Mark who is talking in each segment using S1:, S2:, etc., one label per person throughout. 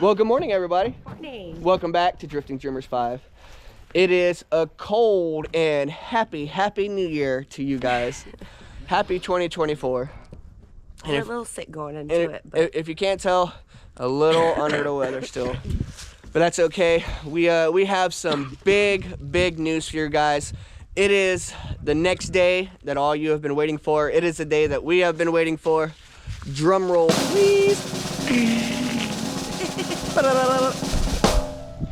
S1: Well, good morning, everybody.
S2: Morning.
S1: Welcome back to Drifting Dreamers 5. It is a cold and happy New Year to you guys. Happy 2024.
S2: And we're a little sick going into it. But
S1: if you can't tell, a little under the weather still. But that's okay. We have some big news for you guys. It is the next day that all you have been waiting for. It is the day that we have been waiting for. Drum roll, please.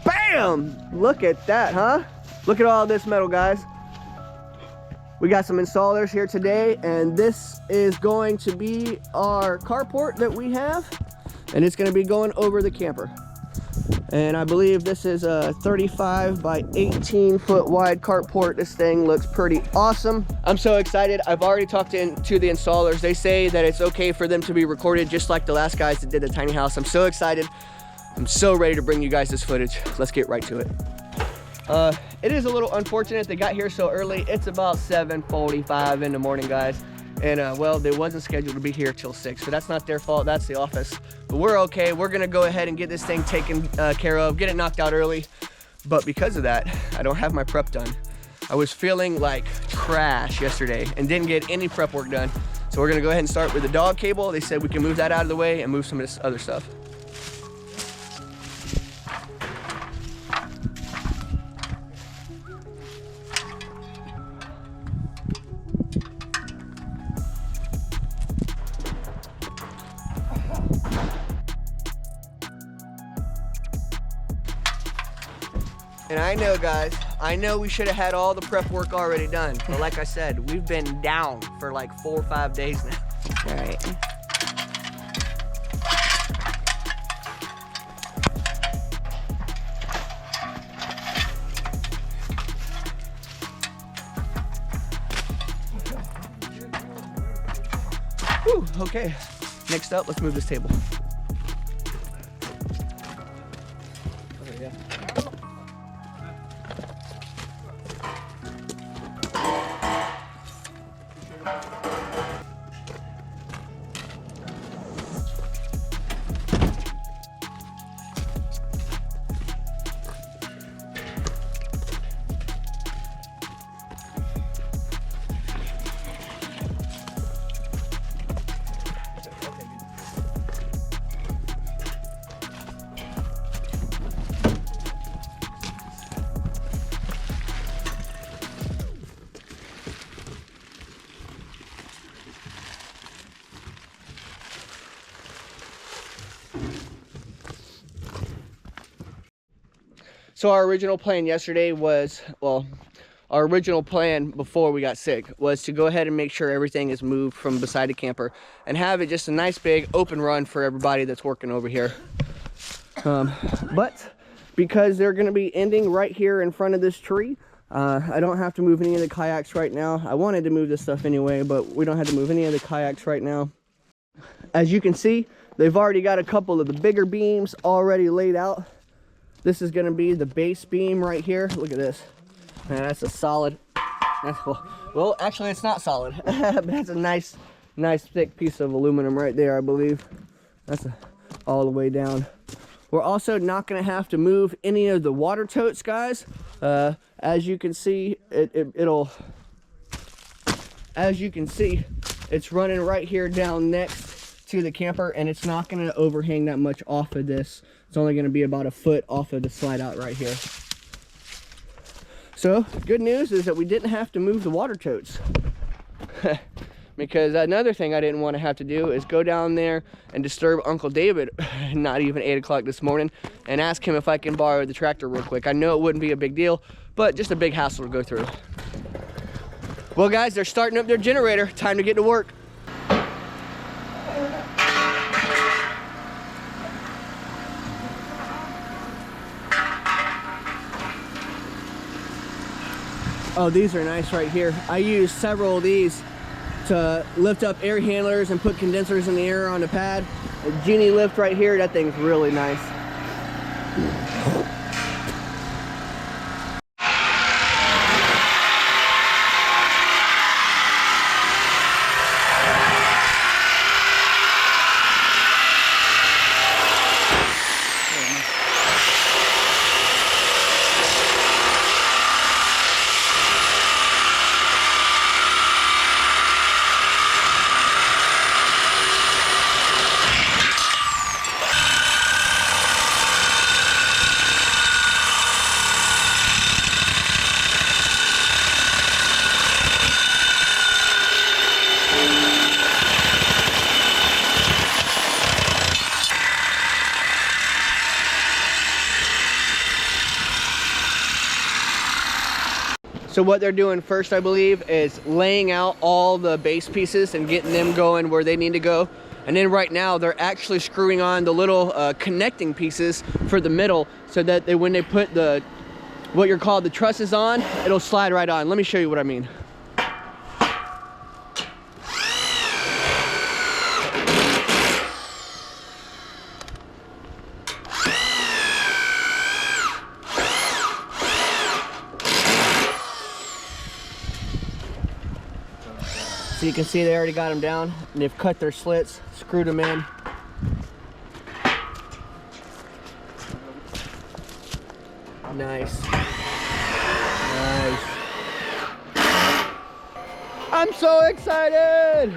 S1: Bam! Look at that, huh? Look at all this metal, guys. We got some installers here today, and this is going to be our carport that we have, and it's going to be going over the camper. And I believe this is a 35 by 18 foot wide carport. This thing looks pretty awesome. I'm so excited. I've already talked to the installers. They say that it's okay for them to be recorded just like the last guys that did the tiny house. I'm so excited. I'm so ready to bring you guys this footage. Let's get right to it. It is a little unfortunate they got here so early. It's about 7:45 in the morning, guys. And well, they wasn't scheduled to be here till 6, but that's not their fault. That's the office. But we're okay. We're gonna go ahead and get this thing taken care of, get it knocked out early. But because of that, I don't have my prep done. I was feeling like trash yesterday and didn't get any prep work done. So we're gonna go ahead and start with the dog cable. They said we can move that out of the way and move some of this other stuff. And I know, guys, I know we should have had all the prep work already done. But like I said, we've been down for like 4 or 5 days now.
S2: all right.
S1: Whew, okay. Next up, let's move this table. Oh, yeah. So our original plan yesterday was, well, our original plan before we got sick was to go ahead and make sure everything is moved from beside the camper and have it just a nice big open run for everybody that's working over here. But because they're going to be ending right here in front of this tree, I don't have to move any of the kayaks right now. I wanted to move this stuff anyway, but we don't have to move any of the kayaks right now. As you can see, they've already got a couple of the bigger beams already laid out. This is going to be the base beam right here. Look at this. Man, that's a solid. Well, actually, it's not solid. But that's a nice thick piece of aluminum right there, I believe. That's all the way down. We're also not going to have to move any of the water totes, guys. As you can see, as you can see, it's running right here down next to the camper, and it's not going to overhang that much off of this. It's only going to be about a foot off of the slide out right here. So good news is that we didn't have to move the water totes. Because another thing I didn't want to have to do is go down there and disturb Uncle David, not even 8 o'clock this morning, and ask him if I can borrow the tractor real quick. I know it wouldn't be a big deal, but just a big hassle to go through. Well, guys, they're starting up their generator. Time to get to work. Oh, these are nice right here. I use several of these to lift up air handlers and put condensers in the air on the pad. A Genie lift right here, that thing's really nice. what they're doing first, I believe, is laying out all the base pieces and getting them going where they need to go. And then right now they're actually screwing on the little connecting pieces for the middle, so that when they put the what you're called the trusses on, it'll slide right on. Let me show you what I mean. So you can see they already got them down, and they've cut their slits, screwed them in. Nice. Nice. I'm so excited!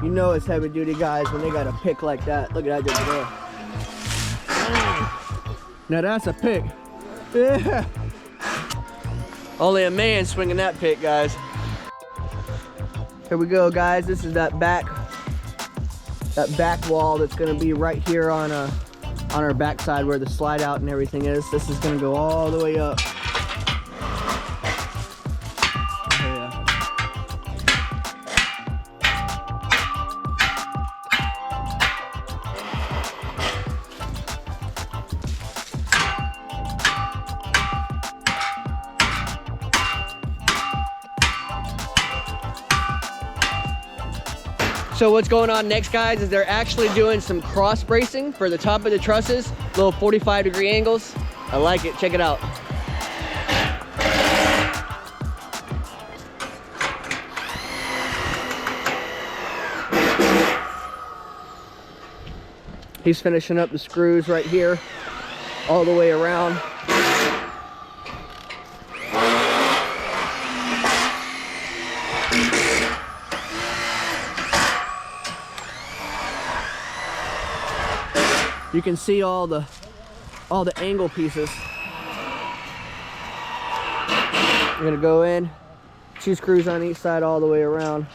S1: You know it's heavy duty, guys, when they got a pick like that. Look at that dude there. Now that's a pick. Yeah. Only a man swinging that pick, guys. Here we go, guys. This is that back wall that's gonna be right here on our backside where the slide out and everything is. This is gonna go all the way up. So what's going on next, guys, is they're actually doing some cross bracing for the top of the trusses, little 45-degree angles. I like it, check it out. He's finishing up the screws right here, all the way around. You can see all the angle pieces. I'm gonna go in, 2 screws on each side all the way around.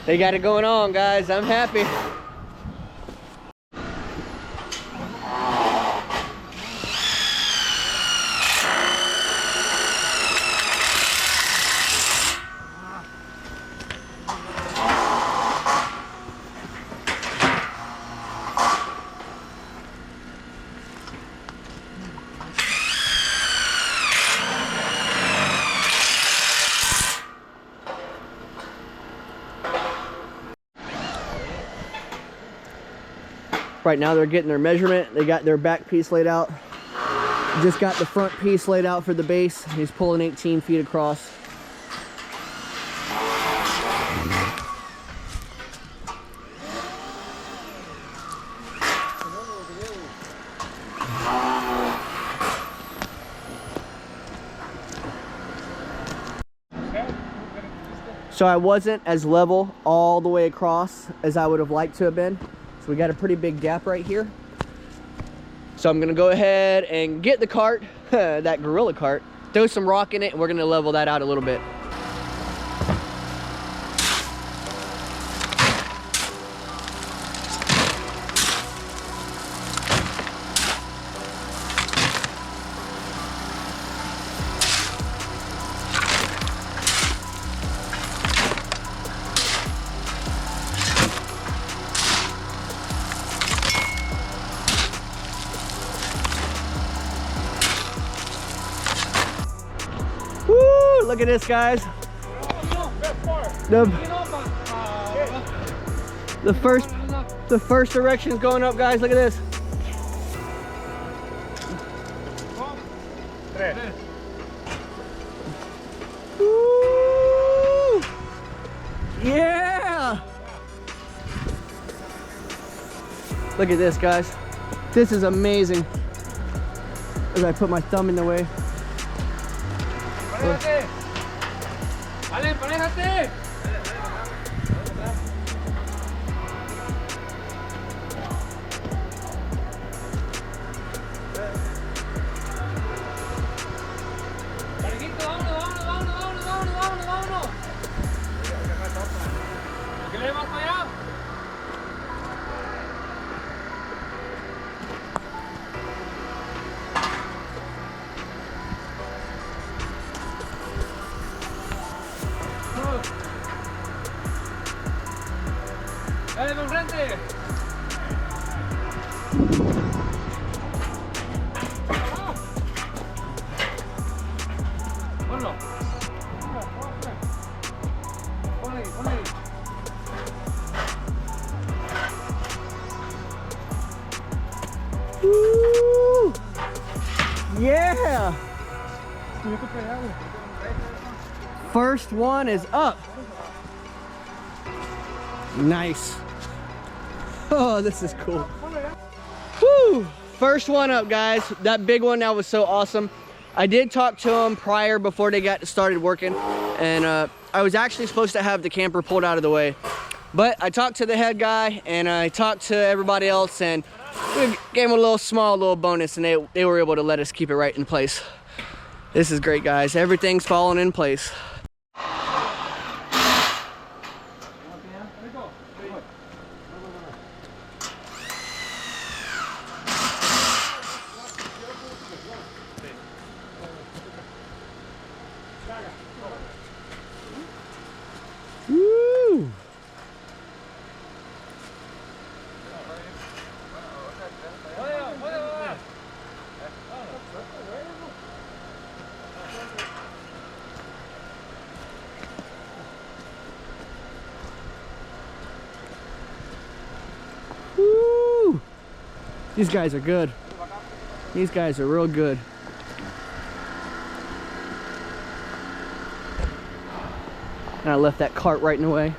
S1: They got it going on, guys. I'm happy. Right now they're getting their measurement. They got their back piece laid out. Just got the front piece laid out for the base. He's pulling 18 feet across. So I wasn't as level all the way across as I would have liked to have been. We got a pretty big gap right here. So I'm gonna go ahead and get the cart, that gorilla cart, throw some rock in it, and we're gonna level that out a little bit. Look at this, guys. The first direction is going up, guys. Look at this. Woo! Yeah! Look at this, guys. This is amazing. As I put my thumb in the way.
S3: ¡Dale, por frente! Ponlo. Ponle ahí, ponle ahí.
S1: Woo! Yeah! First one is up. Nice. Oh, this is cool. Woo! First one up, guys. That big one, that was so awesome. I did talk to them prior before they got started working, and I was actually supposed to have the camper pulled out of the way. But I talked to the head guy and I talked to everybody else, and we gave them a little bonus, and they were able to let us keep it right in place. This is great, guys. Everything's falling in place. Woo! Woo! These guys are good. These guys are real good. And I left that cart right in the way.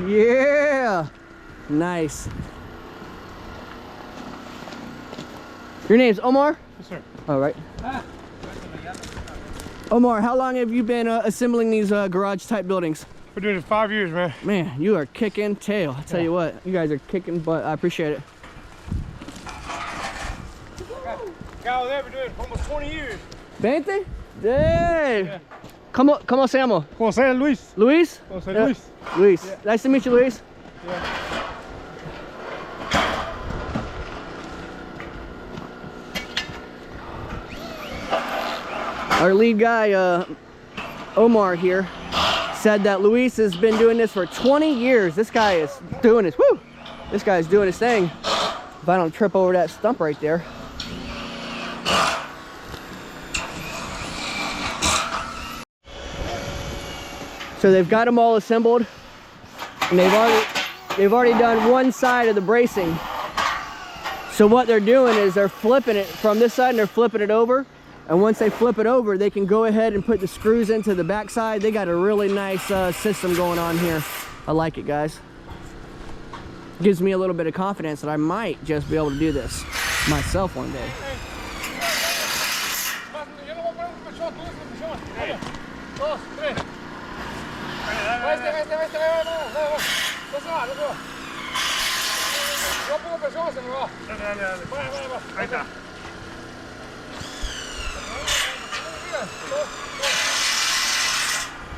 S1: Yeah! Nice. Your name's Omar?
S3: Yes, sir.
S1: All right. Omar, how long have you been assembling these garage type buildings?
S3: We're doing it 5 years, man.
S1: Man, you are kicking tail. I tell you what, you guys are kicking butt. I appreciate it.
S3: Guy over there been doing it for almost 20 years.
S1: 20? Hey! Yeah. ¿Cómo se llama?
S3: Jose Luis.
S1: Luis?
S3: Jose Luis.
S1: Luis.
S3: Yeah.
S1: Nice to meet you, Luis.
S3: Yeah.
S1: Our lead guy, Omar here, said that Luis has been doing this for 20 years. This guy is doing this. Woo! This guy's doing his thing. If I don't trip over that stump right there. So they've got them all assembled, and they've already done one side of the bracing. So what they're doing is they're flipping it from this side and they're flipping it over. And once they flip it over, they can go ahead and put the screws into the back side. They got a really nice system going on here. I like it, guys. Gives me a little bit of confidence that I might just be able to do this myself one day.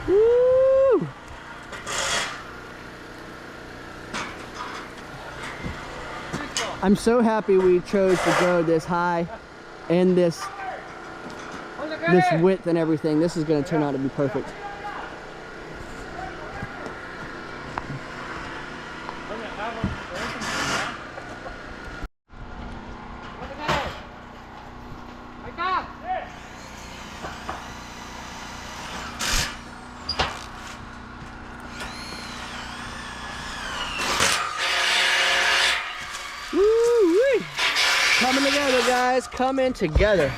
S1: Woo! I'm so happy we chose to go this high and this width and everything. This is going to turn out to be perfect. guys coming together.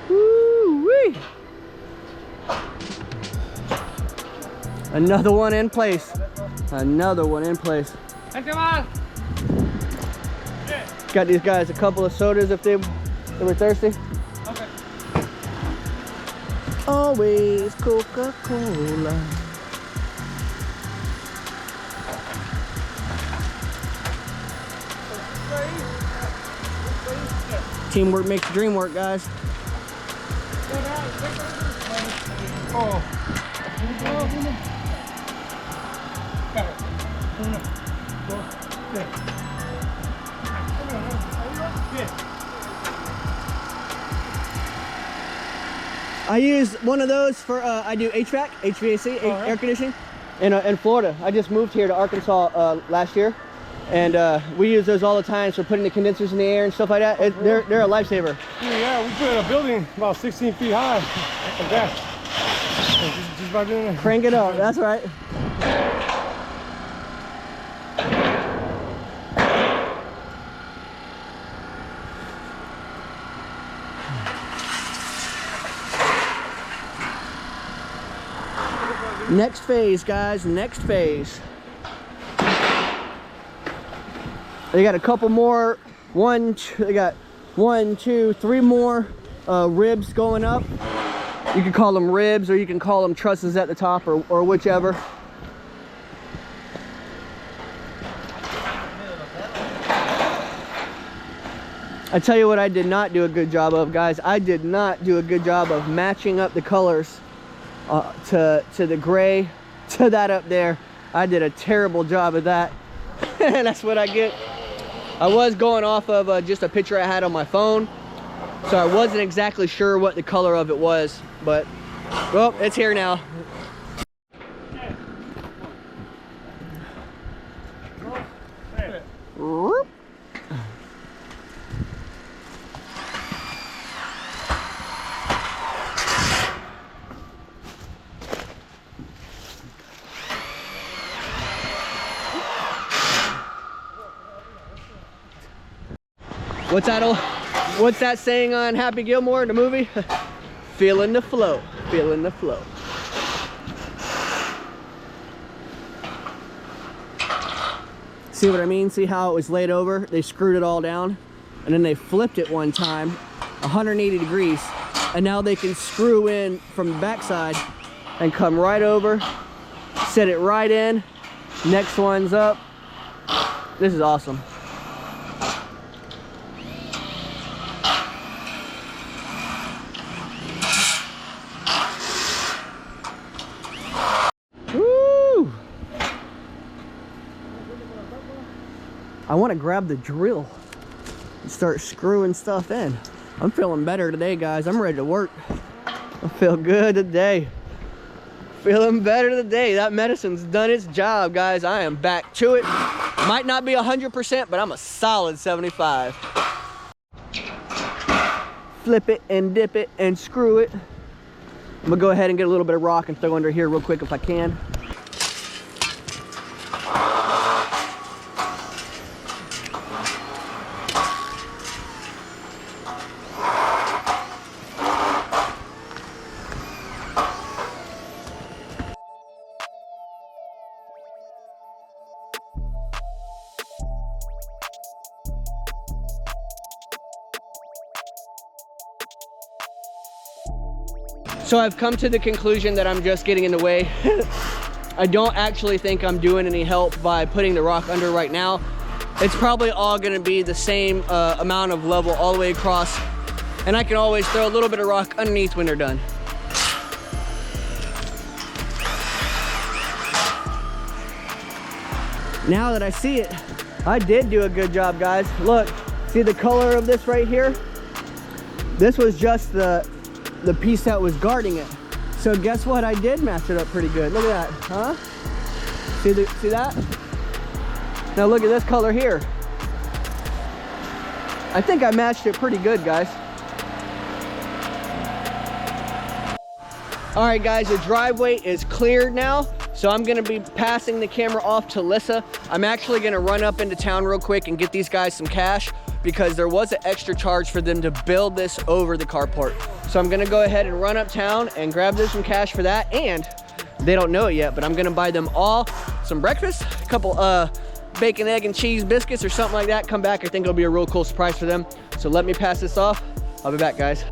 S1: Woo-wee. Another one in place. Another one in place. Got these guys a couple of sodas if they were thirsty.
S3: Okay.
S1: Always Coca-Cola. Teamwork makes the dream work, guys.
S3: Oh.
S1: I use one of those for, I do HVAC, air conditioning, in Florida. I just moved here to Arkansas last year, and we use those all the time for putting the condensers in the air and stuff like that. They're a lifesaver.
S3: Yeah, we put in a building about 16 feet high like that. Just by doing it.
S1: Crank it up, that's right. Next phase, guys, next phase. They got a couple more, they got 1, 2, 3 more ribs going up. You can call them ribs or you can call them trusses at the top, or whichever. I tell you what I did not do a good job of, guys. I did not do a good job of matching up the colors to the gray, to that up there. I did a terrible job of that. And that's what I get. I was going off of just a picture I had on my phone, so I wasn't exactly sure what the color of it was, but well, it's here now. What's that saying on Happy Gilmore in the movie? Feeling the flow, feeling the flow. See what I mean? See how it was laid over? They screwed it all down, and then they flipped it one time, 180 degrees, and now they can screw in from the backside and come right over, set it right in, next one's up. This is awesome. I want to grab the drill and start screwing stuff in. I'm feeling better today, guys. I'm ready to work. I feel good today. Feeling better today. That medicine's done its job, guys. I am back to it. Might not be 100%, but I'm a solid 75. Flip it and dip it and screw it. I'm gonna go ahead and get a little bit of rock and throw under here real quick if I can. So I've come to the conclusion that I'm just getting in the way. I don't actually think I'm doing any help by putting the rock under right now. It's probably all gonna be the same amount of level all the way across, and I can always throw a little bit of rock underneath when they're done. Now that I see it, I did do a good job, guys. Look, see the color of this right here? This was just the piece that was guarding it. So guess what? I did match it up pretty good. Look at that, huh? See that? Now look at this color here. I think I matched it pretty good, guys. All right, guys, the driveway is cleared now. So I'm gonna be passing the camera off to Lyssa. I'm actually gonna run up into town real quick and get these guys some cash because there was an extra charge for them to build this over the carport. So I'm gonna go ahead and run uptown and grab them some cash for that. And they don't know it yet, but I'm gonna buy them all some breakfast, a couple bacon, egg, and cheese biscuits or something like that. Come back, I think it'll be a real cool surprise for them. So let me pass this off. I'll be back, guys.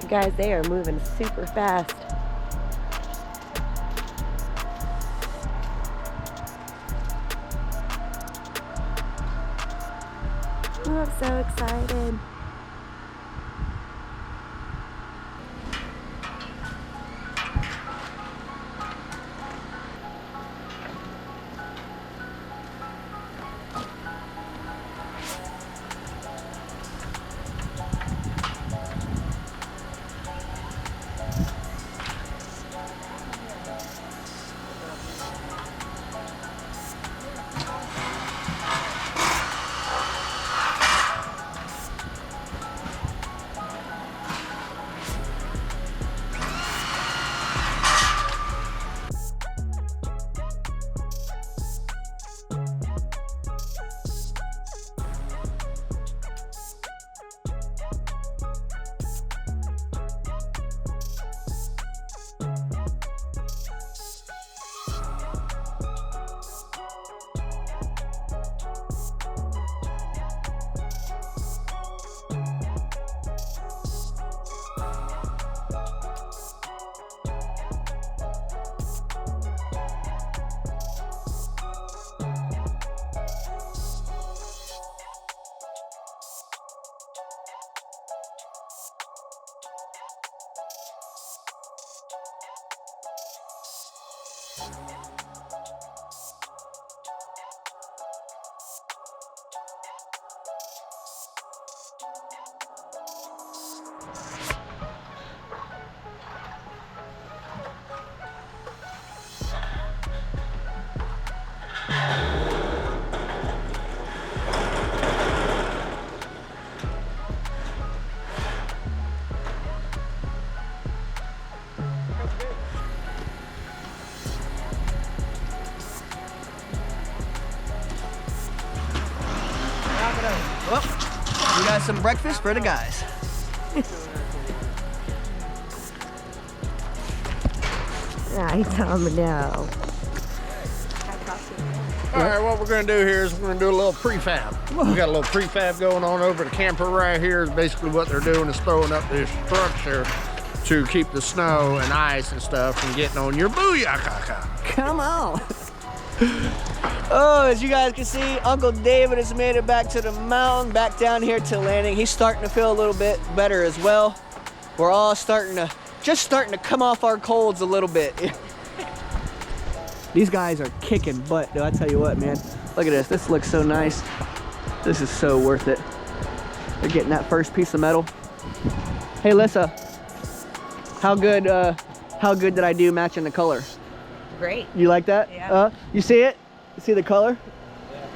S2: Guys, they are moving super fast. Oh, I'm so excited. Well, we got some breakfast for the guys. I tell them no.
S4: All right, what we're gonna do here is we're gonna do a little prefab. We got a little prefab going on over the camper right here. Is basically what they're doing is throwing up this structure to keep the snow and ice and stuff from getting on your booyah.
S1: Come on. Oh, as you guys can see, Uncle David has made it back to the mountain, back down here to landing. He's starting to feel a little bit better as well. We're all starting to come off our colds a little bit. These guys are kicking butt, though. I tell you what, man. Look at this. This looks so nice. This is so worth it. They're getting that first piece of metal. Hey, Lyssa, how good did I do matching the color?
S2: Great.
S1: You like that?
S2: Yeah.
S1: You see it? You see the color? Yeah.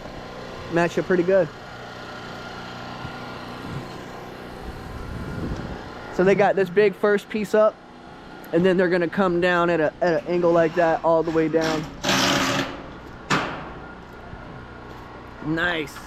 S1: Matched it pretty good. So they got this big first piece up, and then they're gonna come down at an angle like that all the way down. Nice.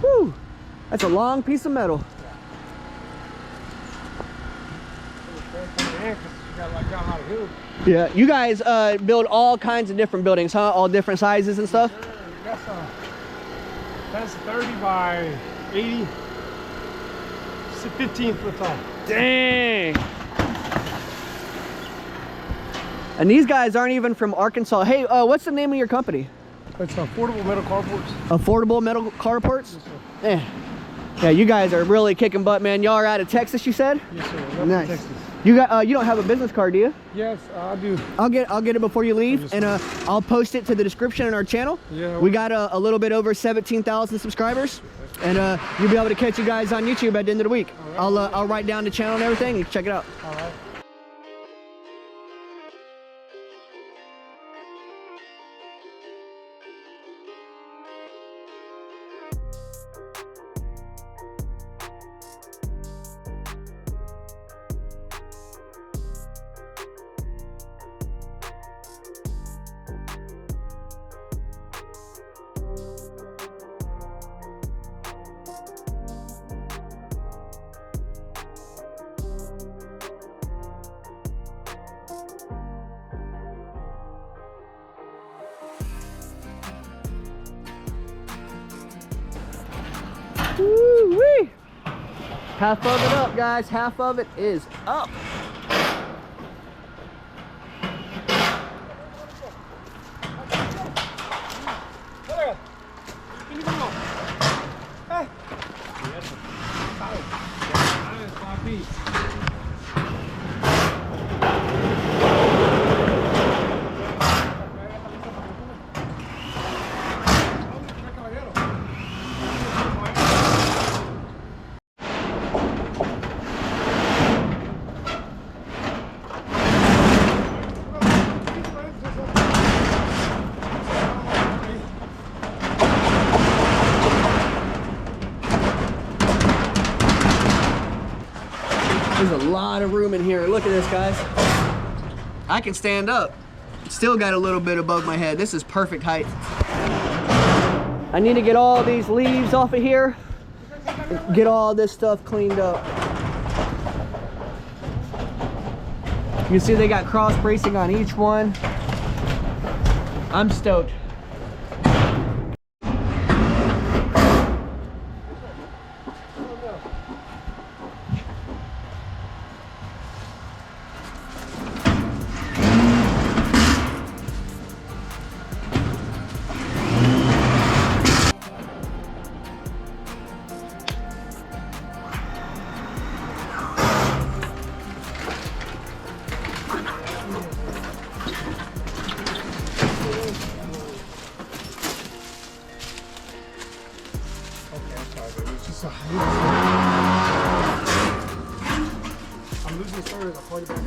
S1: Whew, that's a long piece of metal. Yeah, you guys build all kinds of different buildings, huh? All different sizes and stuff?
S3: That's 30 by 80, 15 foot tall.
S1: Dang! And these guys aren't even from Arkansas. Hey, what's the name of your company?
S3: It's Affordable Metal Carports.
S1: Affordable Metal Carports?
S3: Yes, sir.
S1: Yeah, you guys are really kicking butt, man. Y'all are out of Texas, you said?
S3: Yes, sir.
S1: Nice.
S3: Texas.
S1: You got you don't have a business card, do you?
S3: Yes, I do.
S1: I'll get it before you leave, and I'll post it to the description in our channel.
S3: Yeah.
S1: We got a little bit over 17,000 subscribers, and you'll be able to catch you guys on YouTube at the end of the week. Right. I'll write down the channel and everything. You can check it out.
S3: All right.
S1: Woo-wee. Half of it up, guys. Half of it is up. There's a lot of room in here. Look at this, guys. I can stand up. Still got a little bit above my head. This is perfect height. I need to get all these leaves off of here. Get all this stuff cleaned up. You can see they got cross bracing on each one. I'm stoked.
S3: I'm losing stories. I'll call you back.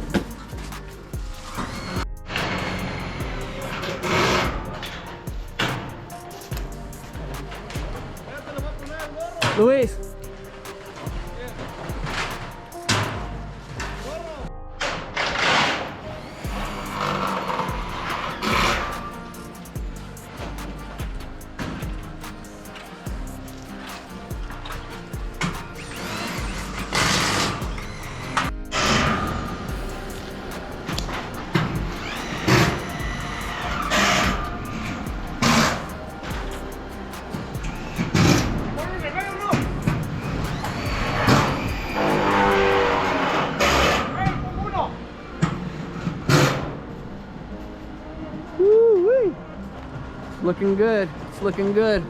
S1: Luis. Woo-wee. It's looking good. It's looking good.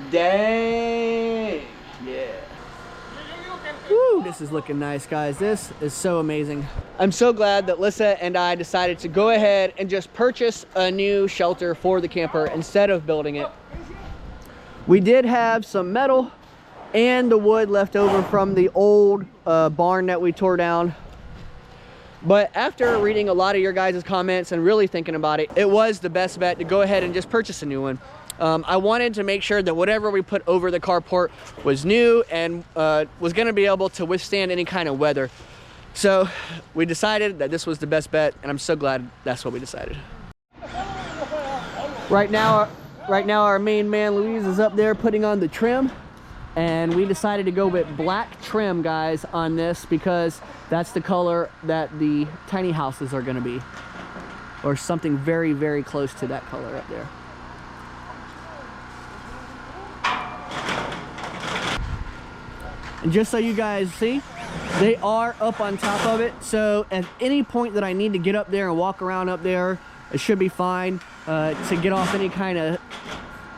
S1: Dang! Yeah. Woo! This is looking nice, guys. This is so amazing. I'm so glad that Lyssa and I decided to go ahead and just purchase a new shelter for the camper instead of building it. We did have some metal and the wood left over from the old barn that we tore down. But after reading a lot of your guys' comments and really thinking about it, it was the best bet to go ahead and just purchase a new one. I wanted to make sure that whatever we put over the carport was new and was going to be able to withstand any kind of weather. So we decided that this was the best bet, and I'm so glad that's what we decided. Right now our main man Louise is up there putting on the trim, and we decided to go with black trim, guys, on this because that's the color that the tiny houses are going to be, or something very, very close to that color up there. And just so you guys see, they are up on top of it. So at any point that I need to get up there and walk around up there, it should be fine to get off any kind of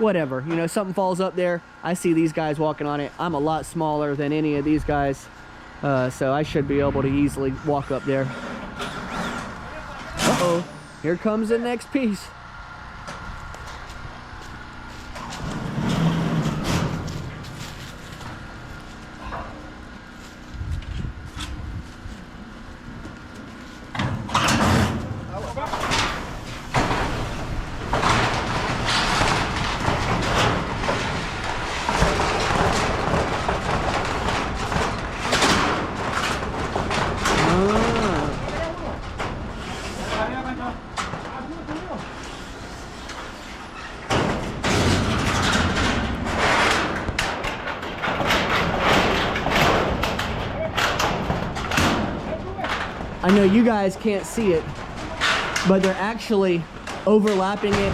S1: whatever. You know, something falls up there. I see these guys walking on it. I'm a lot smaller than any of these guys. So I should be able to easily walk up there. Uh-oh, here comes the next piece. I know you guys can't see it, but they're actually overlapping it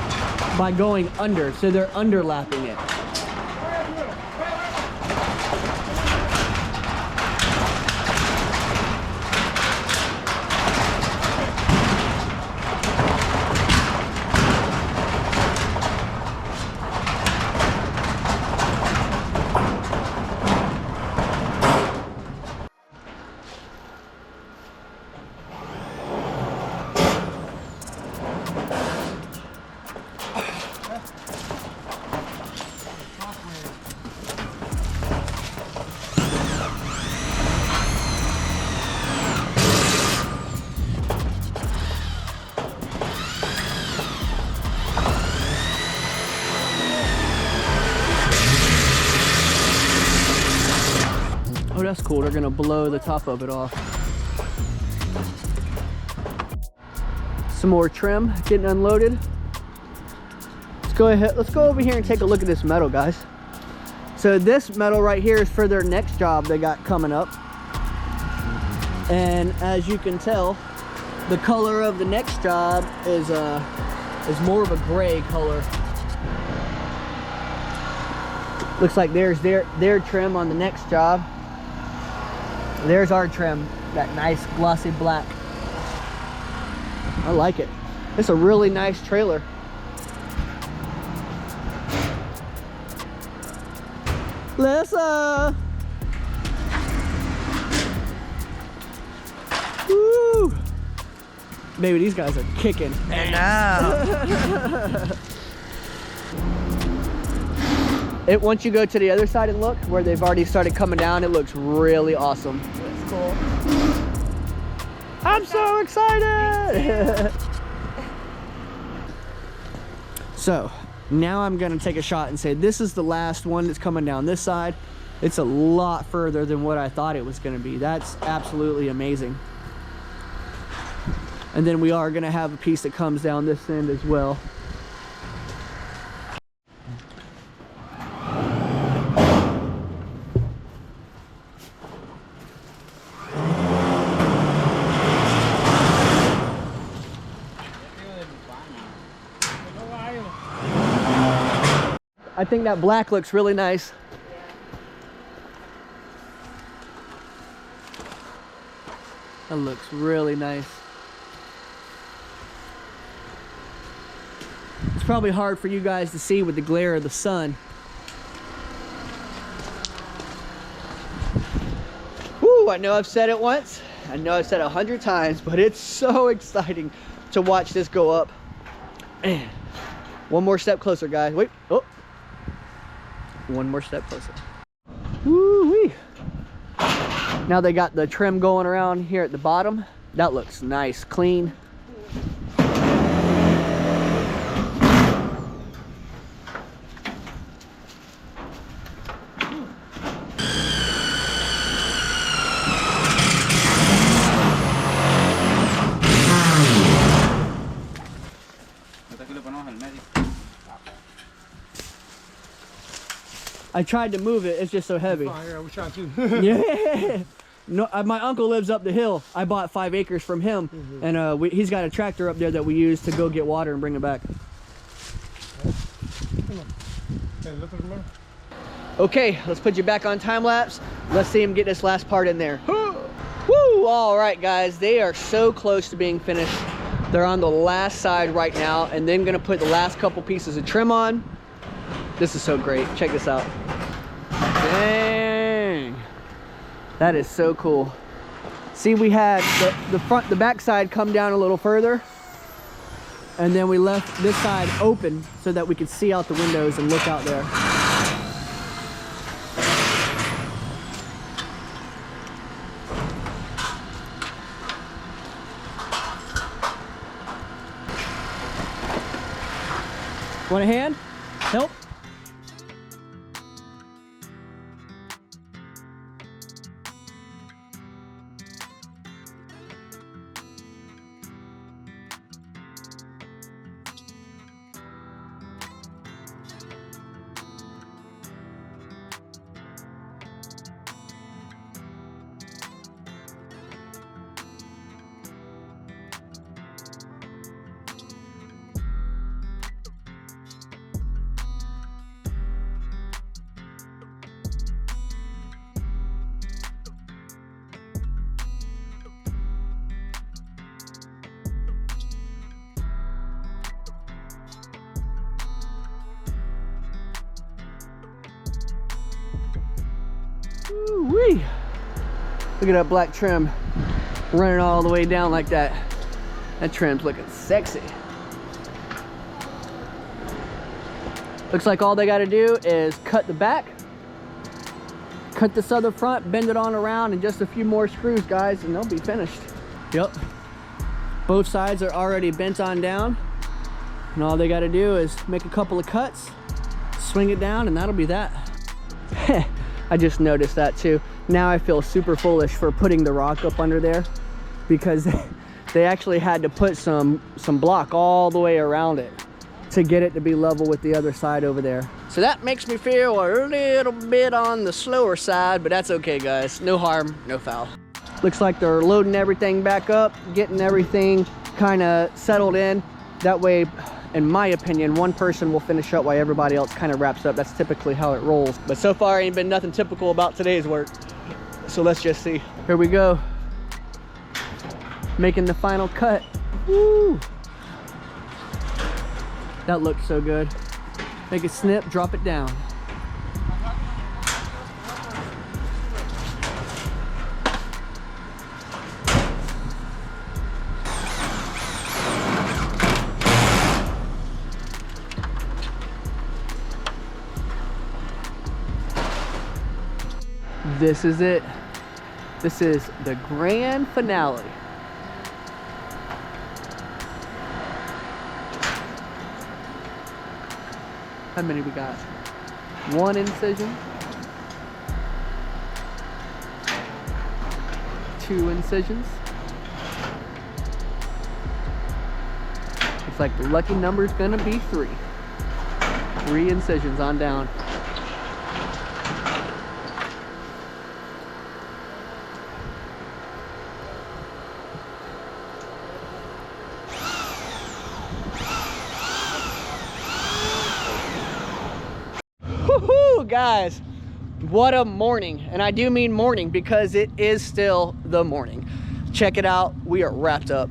S1: by going under, so they're underlapping it. Oh, that's cool. They're gonna blow the top of it off. Some more trim getting unloaded. Let's go over here and take a look at this metal, guys. So this metal right here is for their next job they got coming up. And as you can tell, the color of the next job is more of a gray color. Looks like there's their trim on the next job. There's our trim, that nice glossy black. I like it. It's a really nice trailer. Lyssa! Woo! Baby, these guys are kicking.
S2: I know.
S1: Once you go to the other side and look, where they've already started coming down, it looks really awesome.
S2: It's cool.
S1: I'm so excited! So, now I'm gonna take a shot and say this is the last one that's coming down this side. It's a lot further than what I thought it was gonna be. That's absolutely amazing. And then we are gonna have a piece that comes down this end as well. I think that black looks really nice. That looks really nice. It's probably hard for you guys to see with the glare of the sun. Woo, I know I've said it once. I know I've said it 100 times, but it's so exciting to watch this go up. Man, one more step closer, guys. Wait, oh. One more step closer. Woo-wee. Now they got the trim going around here at the bottom. That looks nice, clean. I tried to move it, it's just so heavy.
S3: Oh, yeah, we shot too.
S1: Yeah. No, my uncle lives up the hill. I bought 5 acres from him, and he's got a tractor up there that we use to go get water and bring it back. Okay, let's put you back on time lapse. Let's see him get this last part in there. Woo! All right, guys, they are so close to being finished. They're on the last side right now, and then gonna put the last couple pieces of trim on. This is so great. Check this out. Dang. That is so cool. See, we had the back side come down a little further, and then we left this side open so that we could see out the windows and look out there. Want a hand? Help? Woo-wee. Look at that black trim running all the way down like that. That trim's looking sexy. Looks like all they got to do is cut the back, cut this other front, bend it on around, and just a few more screws, guys, and they'll be finished. Yep. Both sides are already bent on down, and all they got to do is make a couple of cuts, swing it down, and that'll be that. I just noticed that too. Now I feel super foolish for putting the rock up under there, because they actually had to put some block all the way around it to get it to be level with the other side over there. So that makes me feel a little bit on the slower side, but that's okay, guys. No harm, no foul. Looks like they're loading everything back up, getting everything kind of settled in. That way in my opinion, one person will finish up while everybody else kind of wraps up. That's typically how it rolls. But so far, ain't been nothing typical about today's work. So let's just see. Here we go. Making the final cut. Woo! That looks so good. Make a snip, drop it down. This is it. This is the grand finale. How many we got? 1 incision. 2 incisions. Looks like the lucky number is gonna be 3. 3 incisions on down. Woohoo, guys, what a morning. And I do mean morning because it is still the morning. Check it out, we are wrapped up.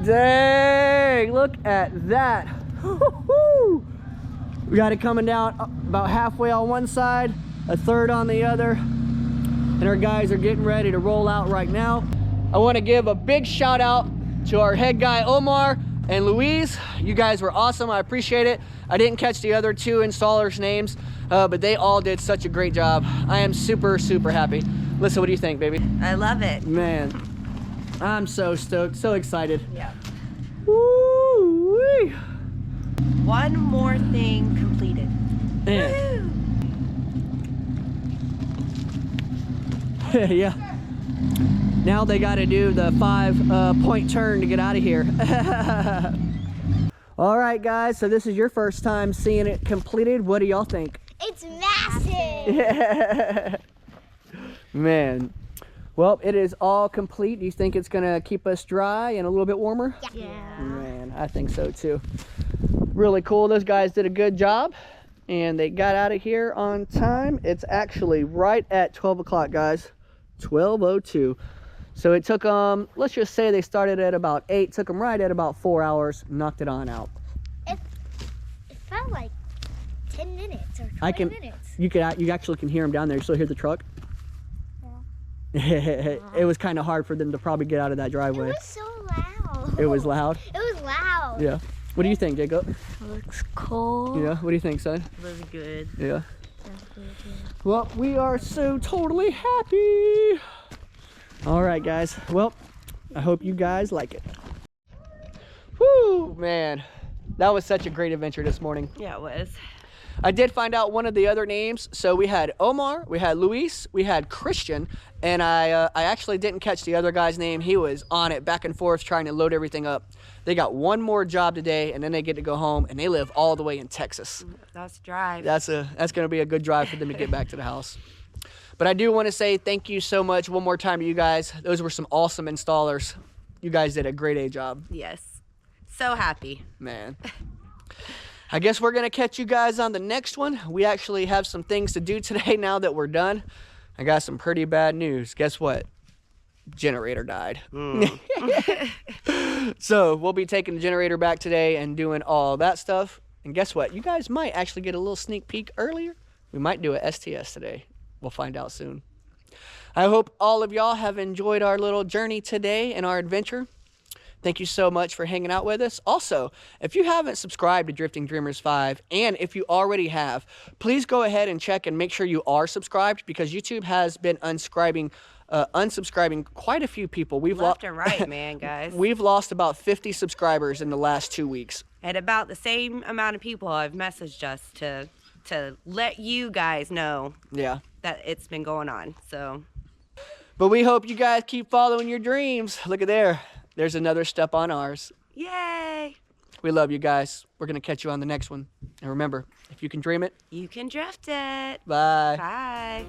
S1: Dang, look at that. Woohoo! We got it coming down about halfway on one side, a third on the other, and our guys are getting ready to roll out right now. I want to give a big shout out to our head guy Omar and Louise. You guys were awesome, I appreciate it. I didn't catch the other 2 installers' names, but they all did such a great job. I am super, super happy. Lyssa, what do you think, baby?
S2: I love it.
S1: Man, I'm so stoked, so excited.
S2: Yeah.
S1: Woo-wee.
S2: One more thing completed.
S1: Man. Yeah. Now they got to do the 5-point turn to get out of here. All right, guys, so this is your first time seeing it completed. What do y'all think?
S5: It's massive.
S1: Yeah. Man. Well, it is all complete. Do you think it's going to keep us dry and a little bit warmer?
S5: Yeah.
S1: Man, I think so too. Really cool. Those guys did a good job and they got out of here on time. It's actually right at 12 o'clock, guys. 12:02. So it took them, let's just say they started at about 8, took them right at about 4 hours, knocked it on out.
S5: It felt like 10 minutes or 20 minutes.
S1: You actually can hear them down there. You still hear the truck? Yeah. It was kind of hard for them to probably get out of that driveway.
S5: It was so loud.
S1: It was loud?
S5: It was loud.
S1: Yeah. What do you think, Jacob?
S2: Looks cool.
S1: Yeah, what do you think, son?
S2: Looks good.
S1: Yeah. Well, we are so totally happy. All right, guys. Well, I hope you guys like it. Whoo, man. That was such a great adventure this morning.
S2: Yeah, it was.
S1: I did find out one of the other names. So we had Omar, we had Luis, we had Christian, and I actually didn't catch the other guy's name. He was on it back and forth trying to load everything up. They got one more job today, and then they get to go home, and they live all the way in Texas.
S2: That's a drive.
S1: That's going to be a good drive for them to get back to the house. But I do want to say thank you so much one more time to you guys. Those were some awesome installers. You guys did a great A job.
S2: Yes. So happy.
S1: Man. I guess we're going to catch you guys on the next one. We actually have some things to do today now that we're done. I got some pretty bad news. Guess what? Generator died. So we'll be taking the generator back today and doing all that stuff. And guess what? You guys might actually get a little sneak peek earlier. We might do a STS today. We'll find out soon. I hope all of y'all have enjoyed our little journey today and our adventure. Thank you so much for hanging out with us. Also, if you haven't subscribed to Drifting Dreamers 5, and if you already have, please go ahead and check and make sure you are subscribed, because YouTube has been unsubscribing quite a few people. We've
S2: Left and right, man, guys.
S1: We've lost about 50 subscribers in the last 2 weeks.
S2: And about the same amount of people have messaged us to let you guys know that it's been going on. So,
S1: but we hope you guys keep following your dreams. Look at there. There's another step on ours.
S2: Yay!
S1: We love you guys. We're going to catch you on the next one. And remember, if you can dream it,
S2: you can drift it.
S1: bye.
S2: Bye.